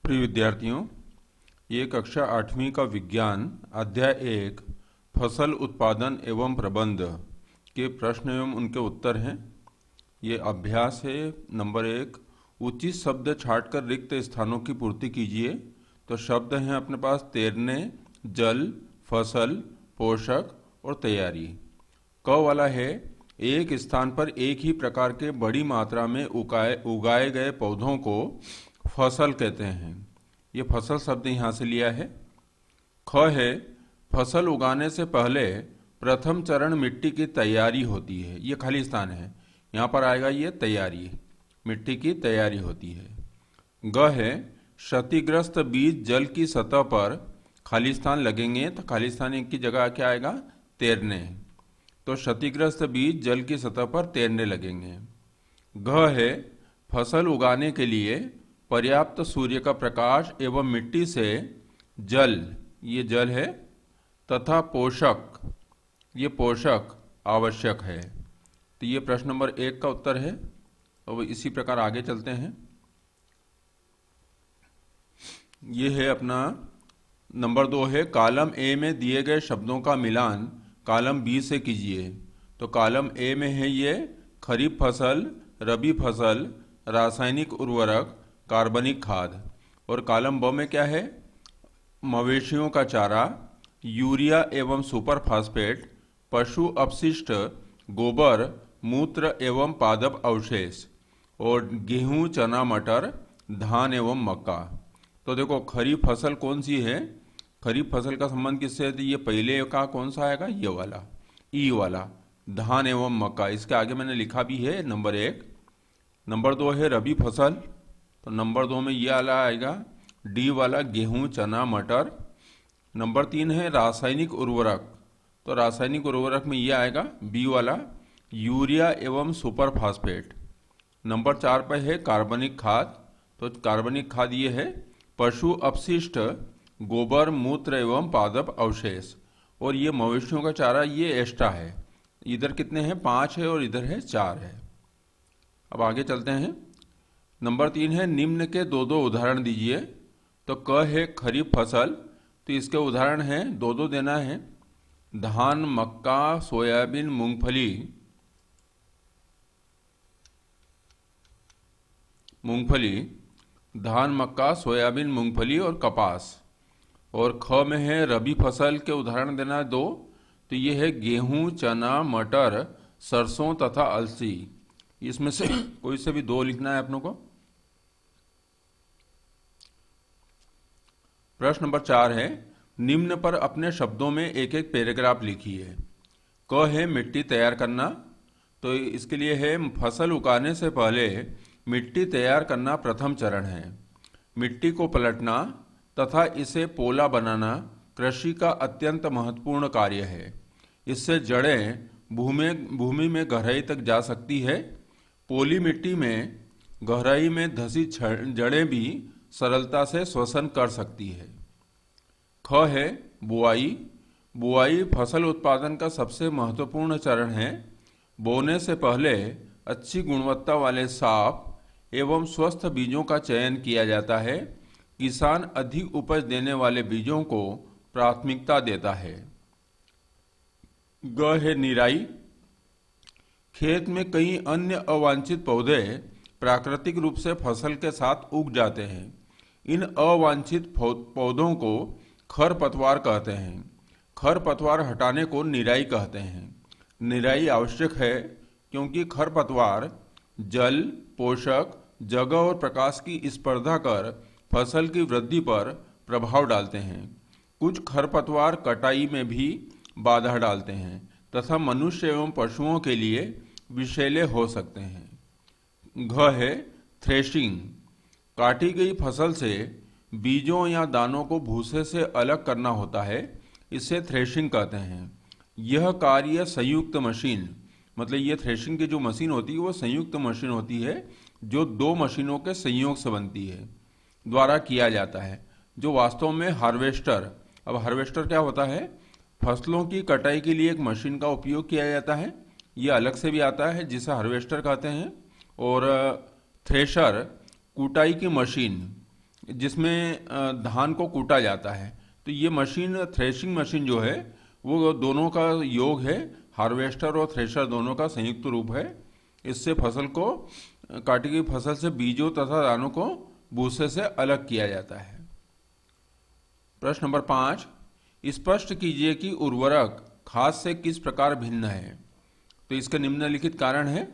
प्रिय विद्यार्थियों, ये कक्षा 8वीं का विज्ञान अध्याय 1 फसल उत्पादन एवं प्रबंध के प्रश्न एवं उनके उत्तर हैं। ये अभ्यास है। नंबर 1, उचित शब्द छांटकर रिक्त स्थानों की पूर्ति कीजिए। तो शब्द हैं अपने पास तैरने, जल, फसल, पोषक और तैयारी। क वाला है, एक स्थान पर एक ही प्रकार के बड़ी मात्रा में उगाए गए पौधों को फसल कहते हैं। ये फसल शब्द यहाँ से लिया है। ख है, फसल उगाने से पहले प्रथम चरण मिट्टी की तैयारी होती है। ये खाली स्थान है, यहाँ पर आएगा ये तैयारी, मिट्टी की तैयारी होती है। ग है, क्षतिग्रस्त बीज जल की सतह पर खाली स्थान लगेंगे, तो खाली स्थान की जगह क्या आएगा? तैरने। तो क्षतिग्रस्त बीज जल की सतह पर तैरने लगेंगे। घ है, फसल उगाने के लिए पर्याप्त सूर्य का प्रकाश एवं मिट्टी से जल, ये जल है, तथा पोषक, ये पोषक आवश्यक है। तो ये प्रश्न नंबर 1 का उत्तर है। अब इसी प्रकार आगे चलते हैं। ये है अपना नंबर 2 है, कॉलम ए में दिए गए शब्दों का मिलान कॉलम बी से कीजिए। तो कॉलम ए में है ये खरीफ फसल, रबी फसल, रासायनिक उर्वरक, कार्बनिक खाद। और कॉलम ब में क्या है? मवेशियों का चारा, यूरिया एवं सुपर फास्फेट, पशु अपशिष्ट, गोबर, मूत्र एवं पादप अवशेष, और गेहूं, चना, मटर, धान एवं मक्का। तो देखो खरीफ फसल कौन सी है? खरीफ फसल का संबंध किससे है? तो ये पहले का कौन सा आएगा? ये वाला, ई वाला, धान एवं मक्का। इसके आगे मैंने लिखा भी है नंबर 1। नंबर 2 है रबी फसल, तो नंबर 2 में ये वाला आएगा, डी वाला, गेहूं, चना, मटर। नंबर 3 है रासायनिक उर्वरक, तो रासायनिक उर्वरक में ये आएगा, बी वाला, यूरिया एवं सुपर फास्फेट। नंबर 4 पर है कार्बनिक खाद, तो कार्बनिक खाद ये है पशु अपशिष्ट, गोबर, मूत्र एवं पादप अवशेष। और ये मवेशियों का चारा, ये एक्स्ट्रा है। इधर कितने हैं? 5 है और इधर है 4 है। अब आगे चलते हैं। नंबर 3 है, निम्न के दो उदाहरण दीजिए। तो क है खरीफ फसल, तो इसके उदाहरण हैं, दो देना है, धान, मक्का, सोयाबीन, मूंगफली, धान, मक्का, सोयाबीन, मूंगफली और कपास। और ख में है रबी फसल के उदाहरण देना है 2, तो ये है गेहूं, चना, मटर, सरसों तथा अलसी। इसमें से कोई से भी 2 लिखना है अपनों को। प्रश्न नंबर 4 है, निम्न पर अपने शब्दों में एक एक पैराग्राफ लिखिए। क है मिट्टी तैयार करना, तो इसके लिए है फसल उगाने से पहले मिट्टी तैयार करना प्रथम चरण है। मिट्टी को पलटना तथा इसे पोला बनाना कृषि का अत्यंत महत्वपूर्ण कार्य है। इससे जड़ें भूमि में गहराई तक जा सकती है। पोली मिट्टी में गहराई में धसी जड़ें भी सरलता से श्वसन कर सकती है। ख है बुआई। बुआई फसल उत्पादन का सबसे महत्वपूर्ण चरण है। बोने से पहले अच्छी गुणवत्ता वाले साफ एवं स्वस्थ बीजों का चयन किया जाता है। किसान अधिक उपज देने वाले बीजों को प्राथमिकता देता है। ग है निराई। खेत में कई अन्य अवांछित पौधे प्राकृतिक रूप से फसल के साथ उग जाते हैं। इन अवांछित पौधों को खरपतवार कहते हैं। खरपतवार हटाने को निराई कहते हैं। निराई आवश्यक है क्योंकि खरपतवार जल, पोषक, जगह और प्रकाश की स्पर्धा कर फसल की वृद्धि पर प्रभाव डालते हैं। कुछ खरपतवार कटाई में भी बाधा डालते हैं तथा मनुष्य एवं पशुओं के लिए विषैले हो सकते हैं। घ है थ्रेशिंग। काटी गई फसल से बीजों या दानों को भूसे से अलग करना होता है, इसे थ्रेशिंग कहते हैं। यह कार्य संयुक्त मशीन, मतलब ये थ्रेशिंग की जो मशीन होती है वो संयुक्त मशीन होती है, जो 2 मशीनों के संयोग से बनती है, द्वारा किया जाता है, जो वास्तव में हार्वेस्टर। अब हार्वेस्टर क्या होता है? फसलों की कटाई के लिए एक मशीन का उपयोग किया जाता है। ये अलग से भी आता है जिसे हार्वेस्टर कहते हैं। और थ्रेशर कुटाई की मशीन, जिसमें धान को कूटा जाता है। तो ये मशीन, थ्रेशिंग मशीन जो है वो दोनों का योग है, हार्वेस्टर और थ्रेशर दोनों का संयुक्त रूप है। इससे फसल को, काटी गई फसल से बीजों तथा दानों को भूसे से अलग किया जाता है। प्रश्न नंबर 5, स्पष्ट कीजिए कि उर्वरक खाद से किस प्रकार भिन्न है। तो इसके निम्नलिखित कारण है।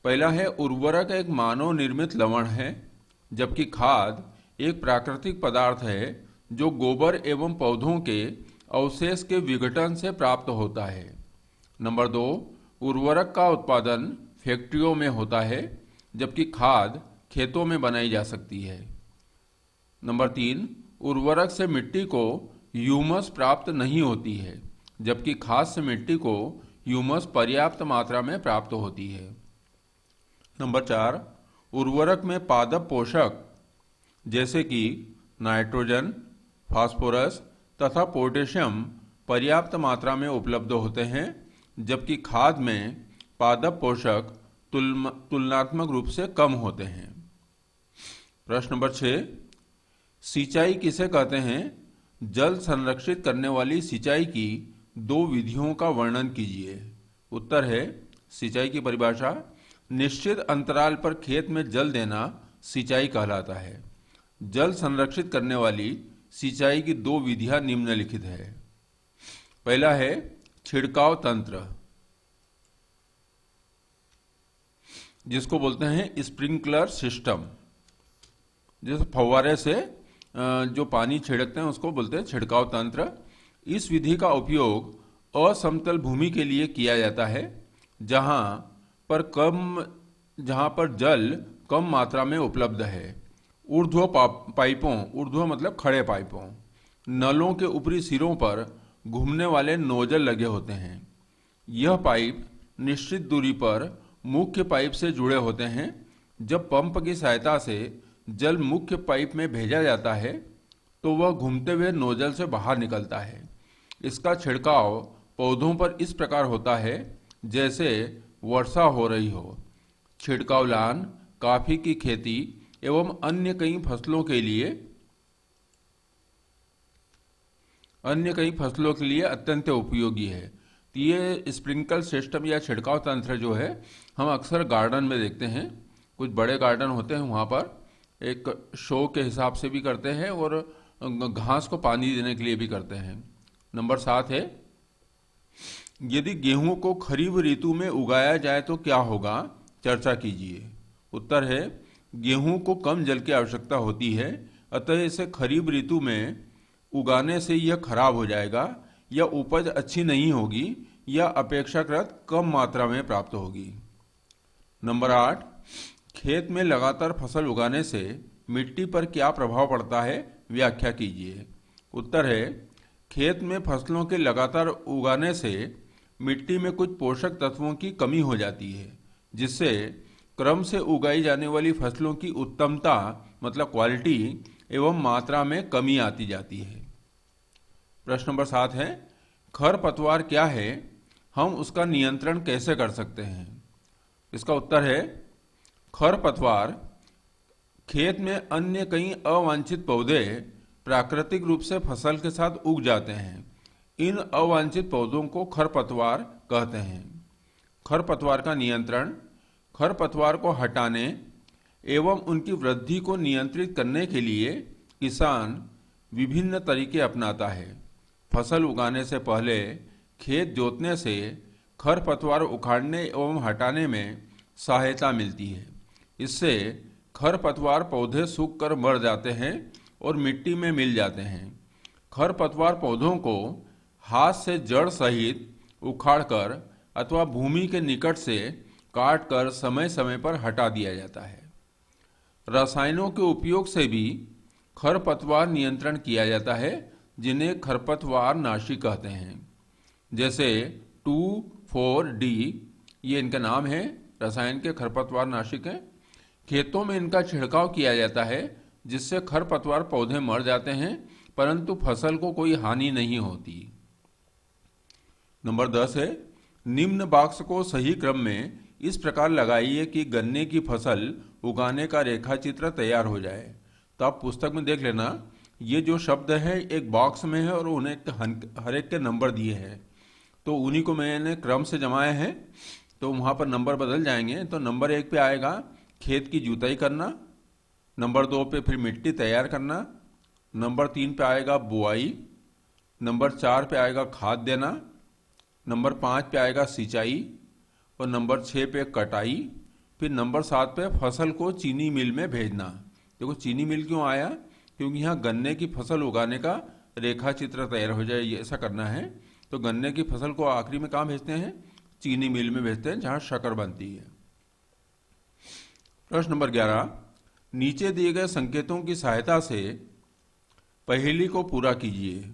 पहला है, उर्वरक एक मानव निर्मित लवण है, जबकि खाद एक प्राकृतिक पदार्थ है जो गोबर एवं पौधों के अवशेष के विघटन से प्राप्त होता है। नंबर 2, उर्वरक का उत्पादन फैक्ट्रियों में होता है, जबकि खाद खेतों में बनाई जा सकती है। नंबर 3, उर्वरक से मिट्टी को ह्यूमस प्राप्त नहीं होती है, जबकि खाद से मिट्टी को ह्यूमस पर्याप्त मात्रा में प्राप्त होती है। नंबर 4, उर्वरक में पादप पोषक जैसे कि नाइट्रोजन, फास्फोरस तथा पोटेशियम पर्याप्त मात्रा में उपलब्ध होते हैं, जबकि खाद में पादप पोषक तुलनात्मक रूप से कम होते हैं। प्रश्न नंबर 6, सिंचाई किसे कहते हैं? जल संरक्षित करने वाली सिंचाई की 2 विधियों का वर्णन कीजिए। उत्तर है, सिंचाई की परिभाषा, निश्चित अंतराल पर खेत में जल देना सिंचाई कहलाता है। जल संरक्षित करने वाली सिंचाई की 2 विधियां निम्नलिखित है। पहला है छिड़काव तंत्र, जिसको बोलते हैं स्प्रिंकलर सिस्टम। जैसे फव्वारे से जो पानी छिड़कते हैं उसको बोलते हैं छिड़काव तंत्र। इस विधि का उपयोग असमतल भूमि के लिए किया जाता है, जहां पर जल कम मात्रा में उपलब्ध है। ऊर्ध्व पाइपों, ऊर्ध्व मतलब खड़े पाइपों, नलों के ऊपरी सिरों पर घूमने वाले नोजल लगे होते हैं। यह पाइप निश्चित दूरी पर मुख्य पाइप से जुड़े होते हैं। जब पंप की सहायता से जल मुख्य पाइप में भेजा जाता है तो वह घूमते हुए नोजल से बाहर निकलता है। इसका छिड़काव पौधों पर इस प्रकार होता है जैसे वर्षा हो रही हो। छिड़काव लान कॉफी की खेती एवं अन्य कई फसलों के लिए अत्यंत उपयोगी है। तो ये स्प्रिंकल सिस्टम या छिड़काव तंत्र जो है हम अक्सर गार्डन में देखते हैं। कुछ बड़े गार्डन होते हैं, वहाँ पर एक शो के हिसाब से भी करते हैं और घास को पानी देने के लिए भी करते हैं। नंबर 7 है, यदि गेहूं को खरीफ ऋतु में उगाया जाए तो क्या होगा? चर्चा कीजिए। उत्तर है, गेहूं को कम जल की आवश्यकता होती है, अतः इसे खरीफ ऋतु में उगाने से यह खराब हो जाएगा या उपज अच्छी नहीं होगी या अपेक्षाकृत कम मात्रा में प्राप्त होगी। नंबर 8, खेत में लगातार फसल उगाने से मिट्टी पर क्या प्रभाव पड़ता है? व्याख्या कीजिए। उत्तर है, खेत में फसलों के लगातार उगाने से मिट्टी में कुछ पोषक तत्वों की कमी हो जाती है, जिससे क्रम से उगाई जाने वाली फसलों की उत्तमता मतलब क्वालिटी एवं मात्रा में कमी आती जाती है। प्रश्न नंबर 7 है, खरपतवार क्या है? हम उसका नियंत्रण कैसे कर सकते हैं? इसका उत्तर है, खरपतवार खेत में अन्य कई अवांछित पौधे प्राकृतिक रूप से फसल के साथ उग जाते हैं। इन अवांछित पौधों को खरपतवार कहते हैं। खरपतवार का नियंत्रण, खरपतवार को हटाने एवं उनकी वृद्धि को नियंत्रित करने के लिए किसान विभिन्न तरीके अपनाता है। फसल उगाने से पहले खेत जोतने से खरपतवार उखाड़ने एवं हटाने में सहायता मिलती है। इससे खरपतवार पौधे सूख कर मर जाते हैं और मिट्टी में मिल जाते हैं। खरपतवार पौधों को हाथ से जड़ सहित उखाड़कर अथवा भूमि के निकट से काटकर समय समय पर हटा दिया जाता है। रसायनों के उपयोग से भी खरपतवार नियंत्रण किया जाता है, जिन्हें खरपतवार नाशी कहते हैं। जैसे 2,4-D, ये इनका नाम है, रसायन के खरपतवार नाशक हैं। खेतों में इनका छिड़काव किया जाता है, जिससे खरपतवार पौधे मर जाते हैं, परंतु फसल को कोई हानि नहीं होती। नंबर 10 है, निम्न बॉक्स को सही क्रम में इस प्रकार लगाइए कि गन्ने की फसल उगाने का रेखा चित्र तैयार हो जाए। तो आप पुस्तक में देख लेना, ये जो शब्द है एक बॉक्स में है और उन्हें हर एक के नंबर दिए हैं, तो उन्हीं को मैंने क्रम से जमाया है, तो वहाँ पर नंबर बदल जाएंगे। तो नंबर 1 पे आएगा खेत की जुताई करना, नंबर 2 पे फिर मिट्टी तैयार करना, नंबर 3 पे आएगा बुआई, नंबर 4 पे आएगा खाद देना, नंबर 5 पे आएगा सिंचाई, और नंबर 6 पे कटाई, फिर नंबर 7 पे फसल को चीनी मिल में भेजना। देखो चीनी मिल क्यों आया, क्योंकि यहाँ गन्ने की फसल उगाने का रेखा चित्र तैयार हो जाए, ये ऐसा करना है। तो गन्ने की फसल को आखिरी में कहाँ भेजते हैं, चीनी मिल में भेजते हैं जहाँ शक्कर बनती है। प्रश्न नंबर 11, नीचे दिए गए संकेतों की सहायता से पहेली को पूरा कीजिए।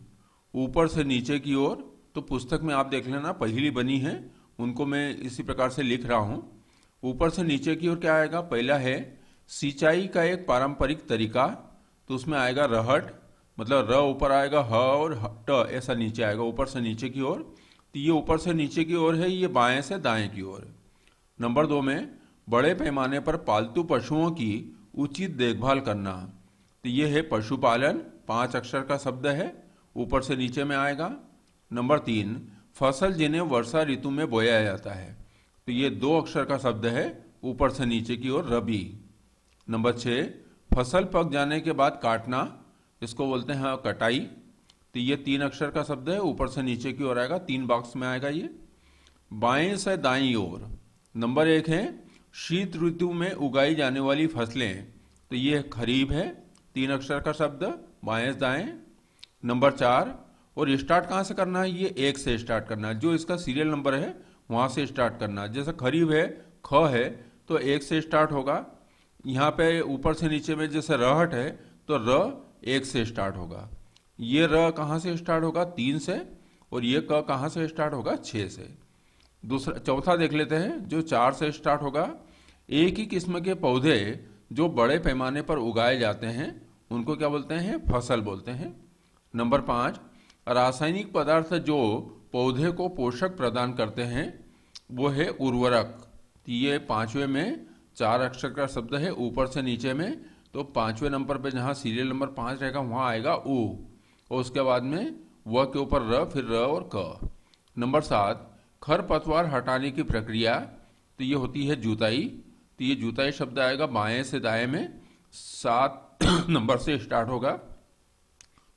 ऊपर से नीचे की ओर, तो पुस्तक में आप देख लेना पहेली बनी है, उनको मैं इसी प्रकार से लिख रहा हूँ। ऊपर से नीचे की ओर क्या आएगा, पहला है सिंचाई का एक पारंपरिक तरीका, तो उसमें आएगा रहट, मतलब र ऊपर आएगा, ह और ट ऐसा नीचे आएगा ऊपर से नीचे की ओर। तो ये ऊपर से नीचे की ओर है, ये बाएं से दाएं की ओर। नंबर 2 में बड़े पैमाने पर पालतू पशुओं की उचित देखभाल करना, तो ये है पशुपालन, 5 अक्षर का शब्द है, ऊपर से नीचे में आएगा। नंबर 3 फसल जिन्हें वर्षा ऋतु में बोया जाता है, तो ये 2 अक्षर का शब्द है, ऊपर से नीचे की ओर रबी। नंबर 6 फसल पक जाने के बाद काटना, इसको बोलते हैं कटाई, तो ये 3 अक्षर का शब्द है, ऊपर से नीचे की ओर आएगा, 3 बॉक्स में आएगा ये। बाएं से दाईं ओर, नंबर 1 है शीत ऋतु में उगाई जाने वाली फसलें, तो ये खरीफ है, 3 अक्षर का शब्द, बाएं से दाएं। नंबर 4 और स्टार्ट कहाँ से करना है, ये 1 से स्टार्ट करना है, जो इसका सीरियल नंबर है वहाँ से स्टार्ट करना है। जैसे खरीफ है, ख है, तो 1 से स्टार्ट होगा। यहाँ पे ऊपर से नीचे में जैसे रहट है, तो र 1 से स्टार्ट होगा। ये र कहाँ से स्टार्ट होगा, 3 से, और ये क कहाँ से स्टार्ट होगा, 6 से। चौथा देख लेते हैं, जो 4 से स्टार्ट होगा। एक ही किस्म के पौधे जो बड़े पैमाने पर उगाए जाते हैं उनको क्या बोलते हैं, फसल बोलते हैं। नंबर 5 रासायनिक पदार्थ जो पौधे को पोषक प्रदान करते हैं वो है उर्वरक, ये 5वें में 4 अक्षर का शब्द है, ऊपर से नीचे में। तो 5वें नंबर पे जहाँ सीरियल नंबर 5 रहेगा वहाँ आएगा ऊ, और उसके बाद में व के ऊपर र, फिर र और क। नंबर 7 खरपतवार हटाने की प्रक्रिया, तो ये होती है जुताई, तो ये जुताई शब्द आएगा बाएं से दाएं में, 7 नंबर से स्टार्ट होगा,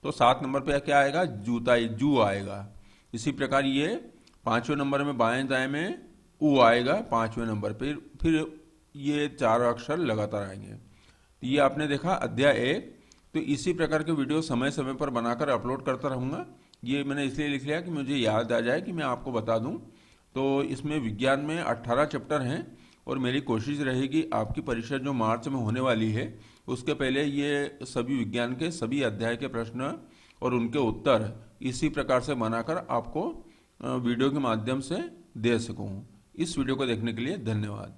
तो 7 नंबर पे क्या आएगा, जुताई, जू आएगा। इसी प्रकार ये 5वें नंबर में बाएं दाएं में ऊ आएगा, 5वें नंबर पे फिर ये 4 अक्षर लगातार आएंगे। तो ये आपने देखा अध्याय 1। तो इसी प्रकार के वीडियो समय समय पर बनाकर अपलोड करता रहूँगा। ये मैंने इसलिए लिख लिया कि मुझे याद आ जाए कि मैं आपको बता दूं। तो इसमें विज्ञान में 18 चैप्टर हैं, और मेरी कोशिश रहेगी आपकी परीक्षा जो मार्च में होने वाली है उसके पहले ये सभी विज्ञान के सभी अध्याय के प्रश्न और उनके उत्तर इसी प्रकार से बनाकर आपको वीडियो के माध्यम से दे सकूँ। इस वीडियो को देखने के लिए धन्यवाद।